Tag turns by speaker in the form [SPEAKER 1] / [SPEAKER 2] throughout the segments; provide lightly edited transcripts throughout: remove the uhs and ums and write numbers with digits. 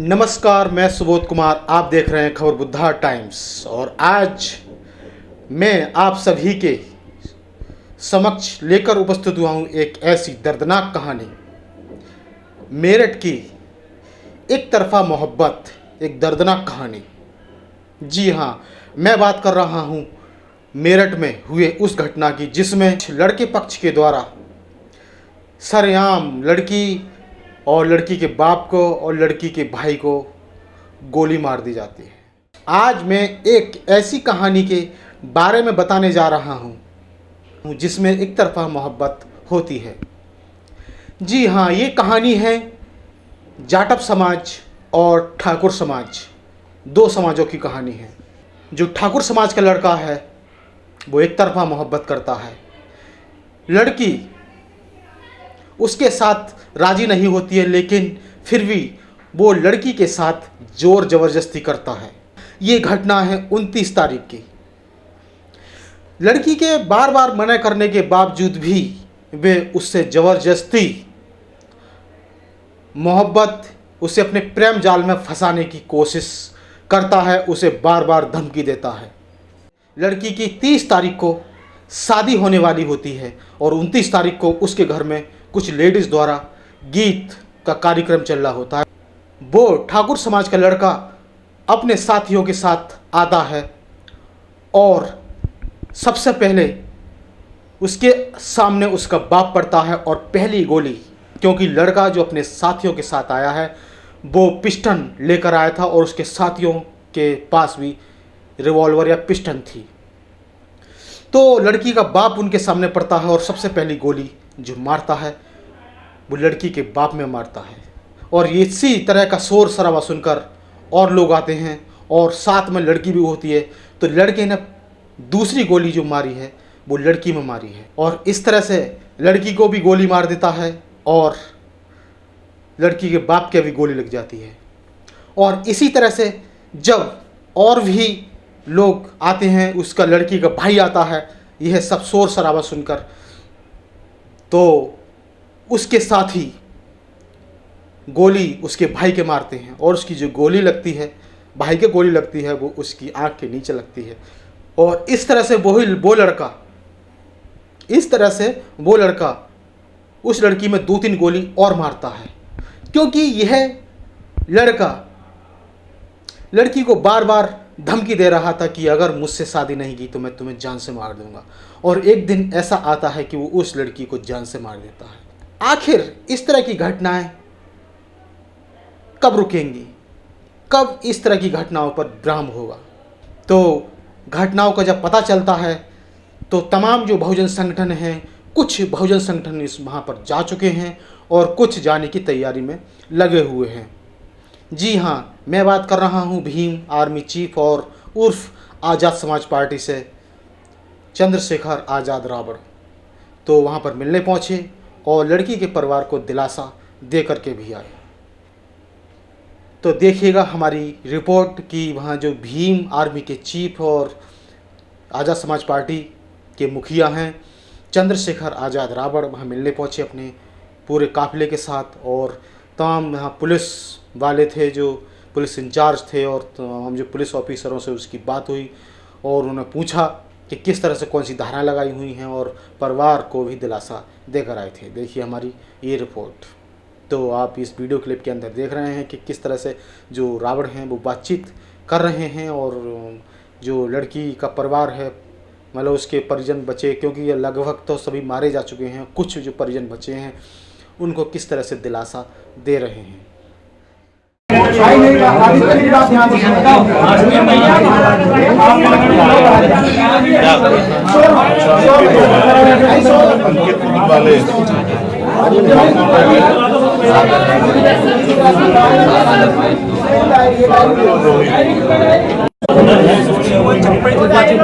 [SPEAKER 1] नमस्कार, मैं सुबोध कुमार। आप देख रहे हैं खबर बुद्धा टाइम्स और आज मैं आप सभी के समक्ष लेकर उपस्थित हुआ हूँ एक ऐसी दर्दनाक कहानी। मेरठ की एक तरफा मोहब्बत, एक दर्दनाक कहानी। जी हाँ, मैं बात कर रहा हूँ मेरठ में हुए उस घटना की जिसमें लड़के पक्ष के द्वारा सरेआम लड़की और लड़की के बाप को और लड़की के भाई को गोली मार दी जाती है। आज मैं एक ऐसी कहानी के बारे में बताने जा रहा हूँ जिसमें एक तरफा मोहब्बत होती है। जी हाँ, ये कहानी है जाटव समाज और ठाकुर समाज, दो समाजों की कहानी है। जो ठाकुर समाज का लड़का है वो एक तरफा मोहब्बत करता है, लड़की उसके साथ राजी नहीं होती है, लेकिन फिर भी वो लड़की के साथ जोर ज़बरदस्ती करता है। ये घटना है 29 तारीख की। लड़की के बार बार मना करने के बावजूद भी वे उससे ज़बरदस्ती मोहब्बत, उसे अपने प्रेम जाल में फंसाने की कोशिश करता है, उसे बार बार धमकी देता है। लड़की की 30 तारीख को शादी होने वाली होती है और 29 तारीख को उसके घर में कुछ लेडीज़ द्वारा गीत का कार्यक्रम चल रहा होता है। वो ठाकुर समाज का लड़का अपने साथियों के साथ आता है और सबसे पहले उसके सामने उसका बाप पड़ता है और पहली गोली, क्योंकि लड़का जो अपने साथियों के साथ आया है वो पिस्टन लेकर आया था और उसके साथियों के पास भी रिवॉल्वर या पिस्टन थी, तो लड़की का बाप उनके सामने पड़ता है और सबसे पहली गोली जो मारता है वो लड़की के बाप में मारता है। और इसी तरह का शोर शराबा सुनकर और लोग आते हैं और साथ में लड़की भी होती है, तो लड़के ने दूसरी गोली जो मारी है वो लड़की में मारी है और इस तरह से लड़की को भी गोली मार देता है और लड़की के बाप के भी गोली लग जाती है। और इसी तरह से जब और भी लोग आते हैं, उसका लड़की का भाई आता है, यह सब शोर शराबा सुनकर, तो उसके साथ ही गोली उसके भाई के मारते हैं और उसकी जो गोली लगती है, भाई के गोली लगती है, वो उसकी आंख के नीचे लगती है। और इस तरह से वो लड़का उस लड़की में 2-3 गोली और मारता है, क्योंकि यह लड़का लड़की को बार बार धमकी दे रहा था कि अगर मुझसे शादी नहीं की तो मैं तुम्हें जान से मार दूंगा। और एक दिन ऐसा आता है कि वो उस लड़की को जान से मार देता है। आखिर इस तरह की घटनाएं कब रुकेंगी, कब इस तरह की घटनाओं पर विराम होगा? तो घटनाओं का जब पता चलता है तो तमाम जो बहुजन संगठन हैं, कुछ बहुजन संगठन इस वहाँ पर जा चुके हैं और कुछ जाने की तैयारी में लगे हुए हैं। जी हाँ, मैं बात कर रहा हूँ भीम आर्मी चीफ और उर्फ आज़ाद समाज पार्टी से चंद्रशेखर आज़ाद रावण। तो वहाँ पर मिलने पहुँचे और लड़की के परिवार को दिलासा दे करके भी आए। तो देखिएगा हमारी रिपोर्ट कि वहाँ जो भीम आर्मी के चीफ और आज़ाद समाज पार्टी के मुखिया हैं चंद्रशेखर आज़ाद रावण वहाँ मिलने पहुँचे अपने पूरे काफिले के साथ, और तमाम यहाँ पुलिस वाले थे जो पुलिस इंचार्ज थे और हम जो पुलिस ऑफिसरों से उसकी बात हुई और उन्होंने पूछा कि किस तरह से कौन सी धाराएं लगाई हुई हैं और परिवार को भी दिलासा देकर आए थे। देखिए हमारी ये रिपोर्ट। तो आप इस वीडियो क्लिप के अंदर देख रहे हैं कि किस तरह से जो रावण हैं वो बातचीत कर रहे हैं और जो लड़की का परिवार है, मतलब उसके परिजन बचे, क्योंकि ये लगभग तो सभी मारे जा चुके हैं, कुछ जो परिजन बचे हैं उनको किस तरह से दिलासा दे रहे हैं।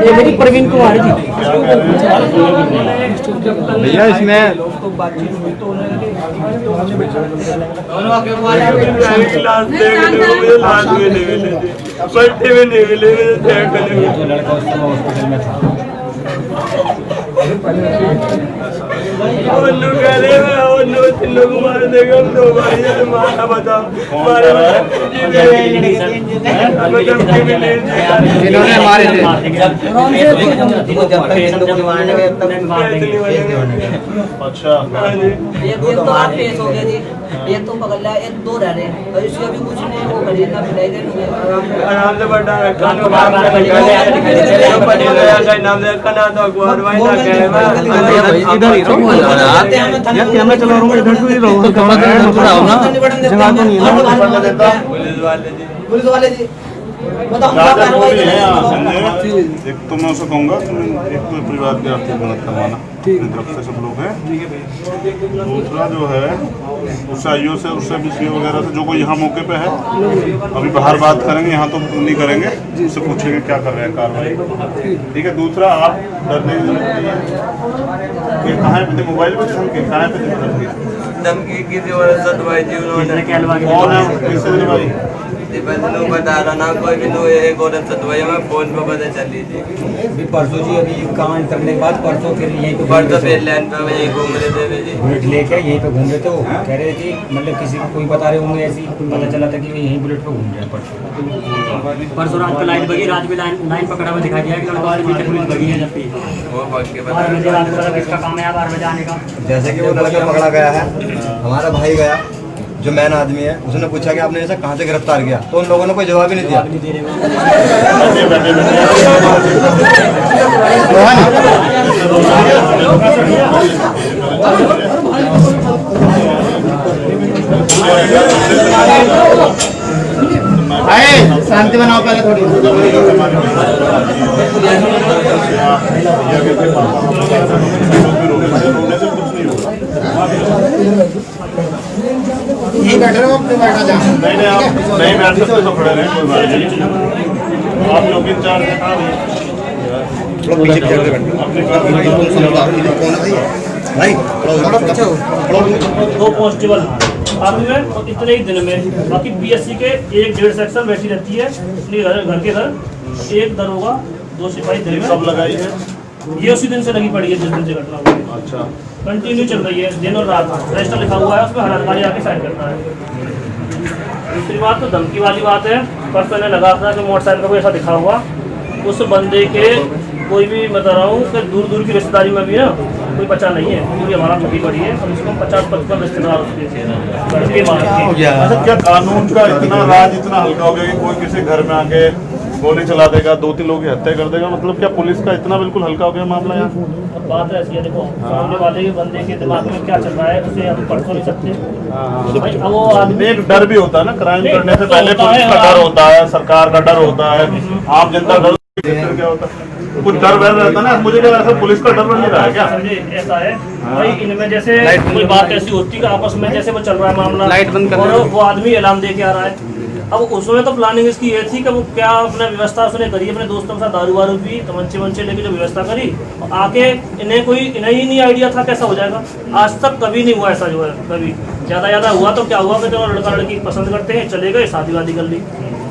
[SPEAKER 2] मेरी प्रवीण कुमार जी
[SPEAKER 3] भैया इसमें
[SPEAKER 2] लड़का
[SPEAKER 3] तीन लोग मार देगा हम दो भाई मारा बताओ
[SPEAKER 2] जिन्होंने मारे थे
[SPEAKER 4] अच्छा
[SPEAKER 5] एक तो आप पेश हो गया जी, एक तो पकड़ लिया, एक दो रह रहे और इसका भी कुछ नहीं, वो खरीदना पिलाई दे
[SPEAKER 3] आराम से बढ़ा रखा नाम से रखा ना तो अखबार भाई ना कहे
[SPEAKER 2] इधर ही रहो यार कैमरा चला रहा हूँ इधर तो ही रहो कैमरा थोड़ा हो ना जगह तो नहीं है
[SPEAKER 5] पुलिस वाले जी बताओ क्या
[SPEAKER 4] राजा
[SPEAKER 5] कार्रवाई
[SPEAKER 4] भी है
[SPEAKER 5] करें?
[SPEAKER 4] संजय, एक तो मैं उसे कहूँगा एक तो परिवार की आर्थिक मदद करवाना अपनी तरफ से सब लोग हैं। दूसरा जो है उससे आईओ से उससे भी सीओ वगैरह से जो कोई यहाँ मौके पे है, अभी बाहर बात करेंगे, यहाँ तो नहीं करेंगे, उससे पूछेंगे क्या कर रहे हैं कार्रवाई। ठीक है। दूसरा आप डरने की जरूरत नहीं है कि कहाँ पे थे मोबाइल पे धमकी, कहाँ पे थे
[SPEAKER 3] धमकी की थी और सदवाई जी उन्होंने
[SPEAKER 4] कौन है किससे दिलवाई?
[SPEAKER 3] बता रहा ना कोई भी एक औरत सदवाई हमें फोन पे पता चली थी
[SPEAKER 2] परसों जी अभी कांड करने के बाद परसों फिर यहीं पे
[SPEAKER 3] परसों फिर लैंड पे यही घूम रहे थे जी
[SPEAKER 2] बुलेट लेके यहीं पे घूम रहे थे। वो कह रहे थे मतलब किसी को कोई बता रहे होंगे ऐसी पता चला था कि वे यहीं बुलेट पे घूम रहे हैं परसों रात को लाइन बगी, रात में लाइन पकड़ा हुआ दिखाई दिया कि लड़का पुलिस बगी है जब भी
[SPEAKER 3] वो भाग के
[SPEAKER 2] 12 बजे रात को किसका काम है 12 बजे आने का।
[SPEAKER 6] जैसे कि वो लड़का पकड़ा गया है, हमारा भाई गया जो मैन आदमी है, उसने पूछा कि आपने ऐसा कहाँ से गिरफ्तार किया, तो उन लोगों ने कोई जवाब ही नहीं दिया।
[SPEAKER 1] शांति बनाओ पहले थोड़ी। यही बैठे रहो, अपने बैठा जा।
[SPEAKER 4] नहीं आप नहीं बैठ सकते तो खड़े रहें, कोई बात नहीं। आप लोग इंचार्ज हैं
[SPEAKER 7] दो कांस्टेबल आपने इतने ही दिन में, बाकी बीएससी के 1-1.5 सेक्शन बैठी रहती है अपनी घर के घर, एक दरोगा 2 सिपाही दिन में
[SPEAKER 4] सब लगाई है।
[SPEAKER 7] ये उसी दिन से लगी पड़ी है जिस दिन से घटना हुई है।
[SPEAKER 4] अच्छा
[SPEAKER 7] कंटिन्यू चल रही है दिन और रात। रजिस्टर लिखा हुआ है उसमें हर अधिकारी आके साइन करता है। दूसरी बात तो धमकी वाली बात है। परसों ने लगा था कि मोटरसाइकिल का कोई ऐसा दिखा हुआ, उस बंदे के कोई भी बता रहा हूँ कि दूर दूर की रिश्तेदारी में भी ना कोई बचा नहीं है, पूरी हमारा ठगी पड़ी है। कम से कम 50-55 रिश्तेदार उसके
[SPEAKER 4] अच्छा, क्या कानून का इतना राज इतना हल्का हो गया कि कोई किसी घर में आके गोली चला देगा, 2-3 लोगों की हत्या कर देगा? मतलब क्या पुलिस का इतना बिल्कुल हल्का हो गया मामला यहाँ?
[SPEAKER 7] बात ऐसी है, देखो सामने वाले बंदे के दिमाग में क्या चल रहा है उसे हम पढ़ तो नहीं सकते। भाई अब वो आदमी
[SPEAKER 4] एक डर भी होता है ना, क्राइम करने से पहले पुलिस का डर होता है, सरकार का डर होता है, आम जनता का क्या होता है, कुछ डर वैर रहता है ना। मुझे क्या ऐसा पुलिस का डर नहीं रहा है क्या?
[SPEAKER 7] समझे ऐसा है भाई, इनमें जैसे कोई बात ऐसी होती है आपस में, जैसे वो चल रहा है मामला,
[SPEAKER 2] लाइट बंद कर
[SPEAKER 7] और वो आदमी ऐलान दे के आ रहा है। अब उसमें तो प्लानिंग इसकी ये थी कि वो क्या अपना व्यवस्था उसने करी, अपने दोस्तों के साथ दारू वारू पी, तमंचे वंचे लेके जो व्यवस्था करी, आके इन्हें ही नहीं आइडिया था कैसा हो जाएगा। आज तक कभी नहीं हुआ ऐसा, जो है कभी ज्यादा हुआ तो क्या हुआ कि जो लड़का लड़की पसंद करते हैं चले गए, शादी वादी कर ली,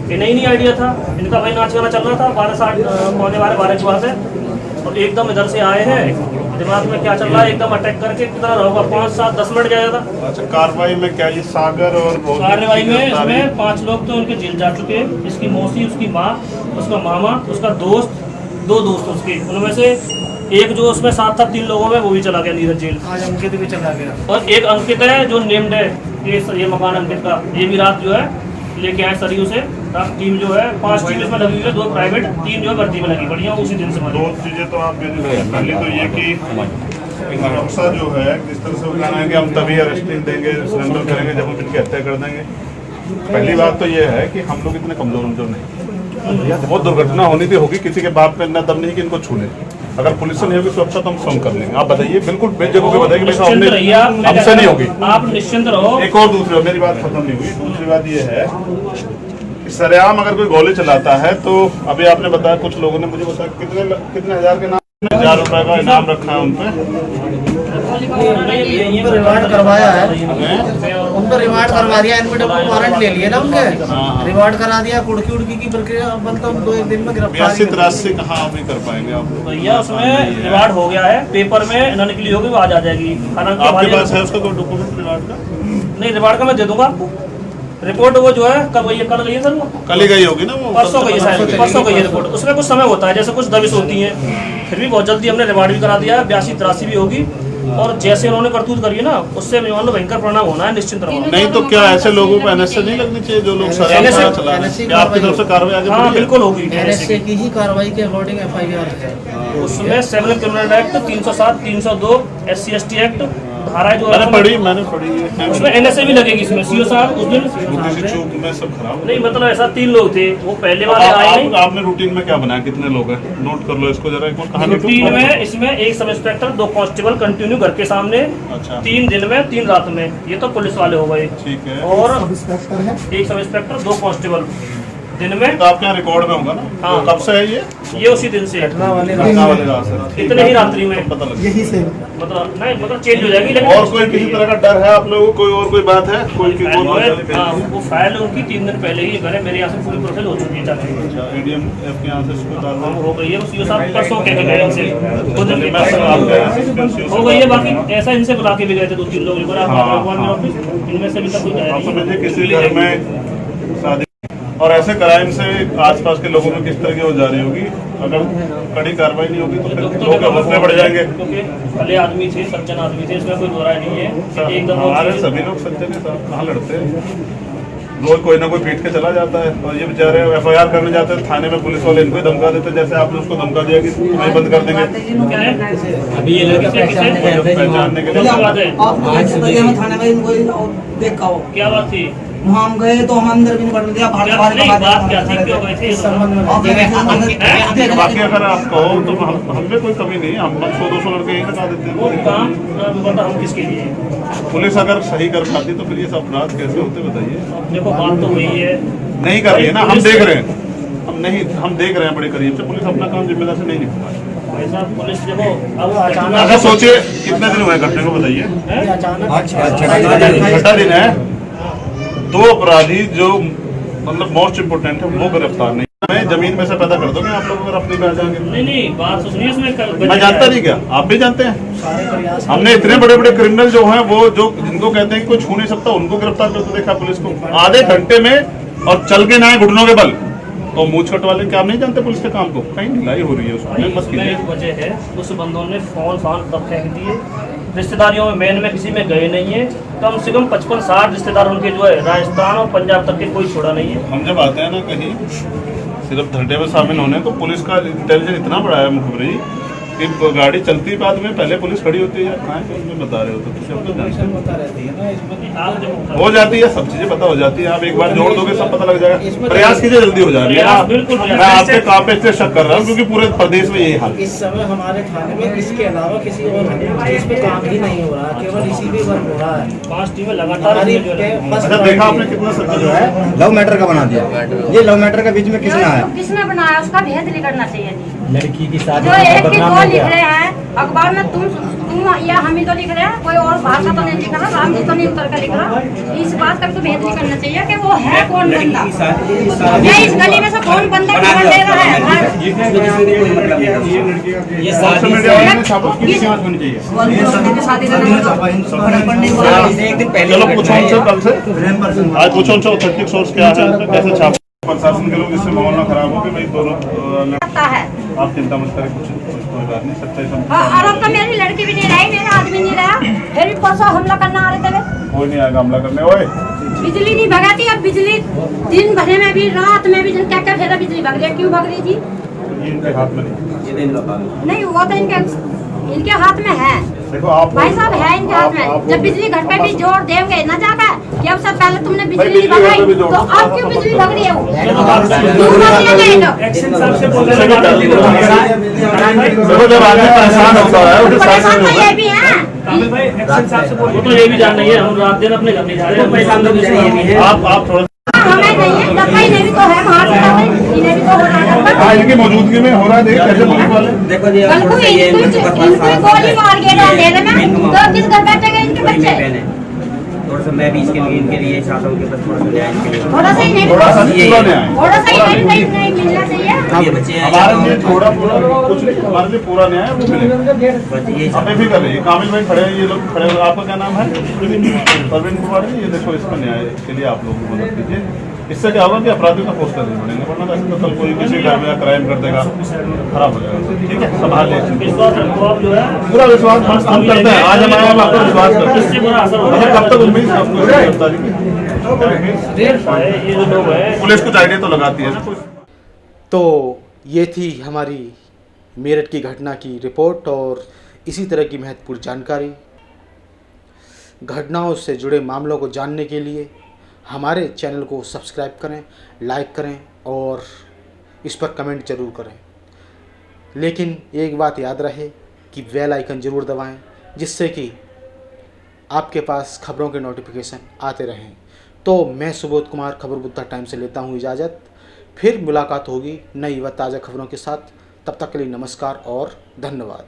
[SPEAKER 7] इन्हें ही नहीं आइडिया था। इनका भाई नाच गाना चल रहा था 12 के बाद है, और एकदम इधर से आए हैं, दिमाग में क्या चल रहा है, एकदम अटैक करके कितना होगा 5-7-10 मिनट जाया था।
[SPEAKER 4] अच्छा, कार्रवाई में क्या ये सागर और
[SPEAKER 7] कार्रवाई में इसमें 5 लोग तो उनके जेल जा चुके हैं, इसकी मौसी, उसकी माँ, उसका मामा, उसका दोस्त, 2 दोस्त उसके, उनमें से एक जो उसमें साथ था 3 लोगों में वो भी चला गया नीरज जेल। आज अंकित भी चला गया, और एक अंकित है जो नेम्ड है, ये मकान अंकित का, ये भी रात जो है लेके आए सरयू से। टीम जो है 5 टीम इसमें लगी हुई है, 2 प्राइवेट, 3 जो है भर्ती में लगी बढ़िया उसी दिन से।
[SPEAKER 4] 2 चीजें तो आप पहले तो ये कि नक्शा जो है किस तरह से वो कहना है कि हम तभी अरेस्टिंग देंगे, सरेंडर करेंगे जब हम इनकी हत्या कर देंगे। पहली बात तो ये है कि हम लोग इतने कमजोर नहीं, बहुत दुर्घटना होनी थी होगी, किसी के बाप में इतना दम नहीं कि इनको छू ले। अगर पुलिस से नहीं होगी सुरक्षा तो हम स्वयं कर लेंगे। आप बताइए, बिल्कुल बेझिझक होकर बताइए कि हमसे नहीं होगी,
[SPEAKER 7] आप निश्चिंत रहो।
[SPEAKER 4] एक और दूसरी, मेरी बात खत्म नहीं हुई, दूसरी बात ये है कि सरेआम अगर कोई गोली चलाता है तो अभी आपने बताया, कुछ लोगों ने मुझे बताया कितने हजार के नाम, 1000 रुपए का इनाम रखा है उन पे,
[SPEAKER 7] उनको
[SPEAKER 8] रिमांड करवाया है, उनको रिमांड करवा दिया, एनपीडब्ल्यू वारंट ले लिए ना उनके, रिमांड करा दिया। कुड़की उड़की की प्रक्रिया बंद तो 2-1 दिन में गिरफ्तारी।
[SPEAKER 4] 82-83 कहाँ अभी कर पाएंगे आप?
[SPEAKER 7] भैया उसमें रिवार्ड हो गया है, पेपर में न निकली होगी वो आज आ जाएगी। हालांकि
[SPEAKER 4] आपके पास है उसका कोई डॉक्यूमेंट रिवार्ड का?
[SPEAKER 7] नहीं, रिवार्ड का मैं दे दूंगा आपको। रिपोर्ट वो जो है कब गई है, कल गई है सर, वो
[SPEAKER 4] कल ही गई होगी ना वो?
[SPEAKER 7] परसों गई है शायद, परसों गई है रिपोर्ट। उसमें कुछ समय होता है, जैसे कुछ दबिश होती है, फिर भी बहुत जल्दी हमने रिवार्ड भी करा दिया है। 82-83 भी होगी, और जैसे उन्होंने करतूत करी है ना, उससे मान लो भयंकर परिणाम होना है, निश्चिंत रहो।
[SPEAKER 4] नहीं तो क्या ऐसे लोगों को एनएसए नहीं लगनी चाहिए जो लोग शराब चला रहे हैं? क्या आपकी तरफ से कार्रवाई आगे
[SPEAKER 7] हाँ
[SPEAKER 4] बढ़ी है?
[SPEAKER 7] बिल्कुल होगी।
[SPEAKER 8] एनएसए की ही कार्रवाई के अकॉर्डिंग FIR है।
[SPEAKER 7] उसमें civil criminal act 307, 302, SC/ST act धाराएं जो
[SPEAKER 4] मैंने पढ़ी है।
[SPEAKER 7] उसमें NSA भी लगेगी। इसमें सीओ साहब उस दिन
[SPEAKER 4] छोटी सी चूक में सब खराब हो
[SPEAKER 7] नहीं, मतलब ऐसा 3 लोग थे, वो पहले वाले आए नहीं।
[SPEAKER 4] आपने रूटीन में क्या बनाया? कितने लोग हैं? नोट कर लो इसको जरा एक बार। कहानी
[SPEAKER 7] रूटीन में इसमें 1 सब इंस्पेक्टर, 2 कांस्टेबल कंटिन्यू घर के सामने,
[SPEAKER 4] अच्छा।
[SPEAKER 7] 3 दिन में 3 रात में, ये तो पुलिस वाले हो गए।
[SPEAKER 4] ठीक है।
[SPEAKER 7] और 1 सब इंस्पेक्टर, 2 कांस्टेबल दिन में।
[SPEAKER 4] तो आपके यहाँ रिकॉर्ड में होगा ना?
[SPEAKER 7] हाँ।
[SPEAKER 4] कब से है ये
[SPEAKER 7] उसी दिन से
[SPEAKER 4] घटना वाले रात से?
[SPEAKER 7] इतने ही रात्रि में
[SPEAKER 4] पता लगा।
[SPEAKER 8] यही से
[SPEAKER 7] मतलब नहीं, मतलब चेंज हो जाएगी। लेकिन
[SPEAKER 4] और कोई किसी तरह का डर है आप लोगों को? कोई और कोई बात है? कोई की
[SPEAKER 7] हाँ, वो फाइल उनकी 3 दिन पहले ही मैंने मेरे यहाँ से पूरी प्रोसेस हो चुकी है।
[SPEAKER 4] ADM के यहाँ से इसको डालना
[SPEAKER 7] हो गई है, सीओ साहब परसों कह के गए इनसे, खुद
[SPEAKER 4] मैं आप गए हैं?
[SPEAKER 7] हो गई है। बाकी ऐसा इनसे बुला के भी गए थे 2-3 लोग, इनमें से भी तक कोई
[SPEAKER 4] आप समझिए किसी घर में शादी और ऐसे क्राइम से आसपास के लोगों में किस तरह की हो जा रही होगी। अगर कड़ी कार्रवाई नहीं होगी तो फिर लोग हौसले बढ़ जाएंगे।
[SPEAKER 7] क्योंकि भले आदमी थे, सज्जन आदमी थे, इसमें कोई दो राय नहीं है। एकदम
[SPEAKER 4] हमारे सभी लोग सज्जन हैं साहब, कहाँ लड़ते हैं? रोज कोई ना कोई पीट के चला जाता है, और ये बेचारे FIR करने जाते हैं थाने में, पुलिस वाले इनको ही धमका देते हैं, जैसे आपने उसको धमका दिया कि तुम्हें बंद कर देंगे
[SPEAKER 7] अभी ये
[SPEAKER 4] पहचानने के लिए।
[SPEAKER 5] थाने में इनको देखा हो
[SPEAKER 7] क्या बात थी?
[SPEAKER 5] वहाँ हम गए तो हम अंदर भी नहीं पड़ दिया।
[SPEAKER 7] बात क्या थी, क्यों गए थे?
[SPEAKER 4] बाकी अगर आप कहो तो हम में कोई कमी नहीं है, हम 100-200 लड़के यही लगा देते
[SPEAKER 7] वो
[SPEAKER 4] हैं।
[SPEAKER 7] काम बता हम किसके लिए?
[SPEAKER 4] पुलिस अगर सही कर पाती तो फिर ये सब अपराध कैसे होते बताइए?
[SPEAKER 7] देखो बात तो हुई है,
[SPEAKER 4] नहीं कर रही है ना, हम देख रहे हैं, हम देख रहे हैं बड़े करीब से। पुलिस अपना काम जिम्मेदार से नहीं निभा रही।
[SPEAKER 7] भाई साहब पुलिस देखो अब
[SPEAKER 4] अगर सोचिए कितने दिन हुए घटने को बताइए? छठा दिन है। 2 अपराधी जो मतलब मोस्ट इम्पोर्टेंट है वो गिरफ्तार नहीं। मैं जमीन में से पैदा कर दोगे आप लोग अगर अपनी पे आ जाएंगे?
[SPEAKER 7] नहीं बात सुनिए, इसमें
[SPEAKER 4] मैं जानता नहीं, क्या आप भी जानते हैं? हमने इतने बड़े बड़े क्रिमिनल जो हैं, वो जो जिनको कहते हैं कि कोई छू नहीं सकता, उनको गिरफ्तार करते देखा पुलिस को आधे घंटे में, और चल के ना आए घुटनों के बल। तो मूछ कट वाले क्या आप नहीं जानते पुलिस के काम को? कहीं ढिलाई हो रही है उसमें, मत कीजिए।
[SPEAKER 7] एक वजह है, उस बंदों ने फोन तब फेंक दिए। रिश्तेदारियों में मेन में किसी में गए नहीं है, कम से कम 55-60 रिश्तेदार उनके जो है राजस्थान और पंजाब तक के कोई छोड़ा नहीं है।
[SPEAKER 4] हम जब आते हैं ना कहीं सिर्फ धरने में शामिल होने, तो पुलिस का इंटेलिजेंस इतना बड़ा है मुखबरी कि गाड़ी चलती बाद में पहले पुलिस खड़ी होती है। यार कहाँ है उसमें बता रहे हो तो हो जाती है, सब चीजें पता हो जाती है। आप एक बार जोड़ दोगे सब पता लग जाएगा। प्रयास कीजिए, जल्दी हो जाएगी। मैं आपके काम पे इससे शक कर रहा हूँ क्योंकि पूरे प्रदेश में यही हाल।
[SPEAKER 8] इस समय हमारे थाने में इसके अलावा किसी और केस पे काम ही नहीं हो रहा, केवल इसी पे वर्क हो रहा है।
[SPEAKER 7] 5 टीमें लगातार।
[SPEAKER 4] अच्छा देखा आपने कितना सच्चा जो है
[SPEAKER 6] लव मैटर का बना दिया। ये लव मैटर का बीच में किसने आया?
[SPEAKER 9] किसने बनाया? उसका भेद निकलना चाहिए जी।
[SPEAKER 2] लड़की की शादी
[SPEAKER 9] जो एक की 2 लिख रहे हैं अखबार में, तुम या हम ही तो लिख रहे हैं, कोई और भाषा तो नहीं लिख रहा, राम जी तो नहीं उतर कर लिख रहा। इस बात का तो भेद निकलना चाहिए कि वो है कौन बंदा, या इस गली में से कौन बंदा खबर दे रहा है।
[SPEAKER 4] चलो पूछो उनसे कल से, आज पूछो उनसे ऑथेंटिक सोर्स क्या है, कैसे छाप प्रशासन के लोग इससे माहौल ना खराब हो कि भाई दोनों
[SPEAKER 9] है।
[SPEAKER 4] आप चिंता मत करें, कुछ कोई बात नहीं, सच्चाई
[SPEAKER 9] और अब तो मेरी लड़की भी नहीं रही, मेरा आदमी नहीं रहा, फिर भी परसों हमला करना आ रहे थे।
[SPEAKER 4] कोई नहीं आएगा हमला करने। ओए
[SPEAKER 9] बिजली नहीं भगाती, अब बिजली दिन भर में भी रात में भी क्या क्या फेरा बिजली भग रही है, क्यों भग रही थी?
[SPEAKER 4] इनके हाथ में
[SPEAKER 9] नहीं, वो तो इनके हाथ में है।
[SPEAKER 4] देखो आप
[SPEAKER 9] भाई साहब है इनके हाथ में। जब बिजली घर पे भी जोर देंगे न जाकर कि अब सब पहले तुमने बिजली नहीं भगाई तो अब क्यों बिजली भग रही है? वो
[SPEAKER 4] जब आदमी परेशान होता है
[SPEAKER 9] ये भी है।
[SPEAKER 7] वो तो ये भी जान नहीं है, हम रात दिन अपने घर नहीं जा रहे हैं।
[SPEAKER 4] आप थोड़ा
[SPEAKER 9] हमें नहीं है, करता, इन्हें भी तो है मार सकता, इन्हें भी तो हो रहा करता।
[SPEAKER 4] हाँ, इनकी मौजूदगी में हो रहा है, देख कैसे पुलिस वाले
[SPEAKER 3] देखो जी
[SPEAKER 9] कल को इनको गोली मार के डाल देगा ना, तो किस घर बैठेंगे इनके बच्चे?
[SPEAKER 3] थोड़ा सा मैं भी इसके लिए इनके लिए चाहता हूँ कि बस थोड़ा सा न्याय इसके लिए
[SPEAKER 9] थोड़ा सा ही नहीं,
[SPEAKER 4] थोड़ा सा पूरा न्याय
[SPEAKER 9] थोड़ा सा ही नहीं मिलना चाहिए।
[SPEAKER 3] ये बच्चे हैं
[SPEAKER 4] हमारे लिए थोड़ा पूरा कुछ हमारे लिए पूरा न्याय वो मिलेगा।
[SPEAKER 3] बस ये
[SPEAKER 4] आप भी कर रही कामिल भाई खड़े हैं, ये लोग खड़े हैं। आपका क्या नाम है? परवीन कुमार जी। ये देखो इसका न्याय के लिए आप लोग मदद कीजिए। इससे क्या होगा कि अपराधियों का पोस्टर नहीं बनेंगे, वरना ऐसे तो कल कोई किसी घर में क्राइम कर देगा, खराब हो जाएगा। ठीक है, संभाल लीजिए।
[SPEAKER 7] विश्वास रखो आप जो है
[SPEAKER 4] पूरा विश्वास हम करते हैं। आज हमारे आप पर विश्वास करते
[SPEAKER 7] इससे बुरा असर
[SPEAKER 4] हैं।
[SPEAKER 7] होगा।
[SPEAKER 4] मतलब कब तक उम्मीद आपको गिरफ्तारी की?
[SPEAKER 7] ये जो लोग हैं
[SPEAKER 4] पुलिस कुछ आइडिया तो लगाती है ना कुछ।
[SPEAKER 1] तो ये थी हमारी मेरठ की घटना की रिपोर्ट और इसी तरह की महत्वपूर्ण जानकारी। घटनाओं से जुड़े मामलों को जानने के लिए हमारे चैनल को सब्सक्राइब करें, लाइक करें और इस पर कमेंट ज़रूर करें। लेकिन एक बात याद रहे कि बेल आइकन ज़रूर दबाएं, जिससे कि आपके पास खबरों के नोटिफिकेशन आते रहें। तो मैं सुबोध कुमार खबर बुद्धा टाइम से लेता हूँ इजाज़त। फिर मुलाकात होगी नई व ताज़ा खबरों के साथ। तब तक के लिए नमस्कार और धन्यवाद।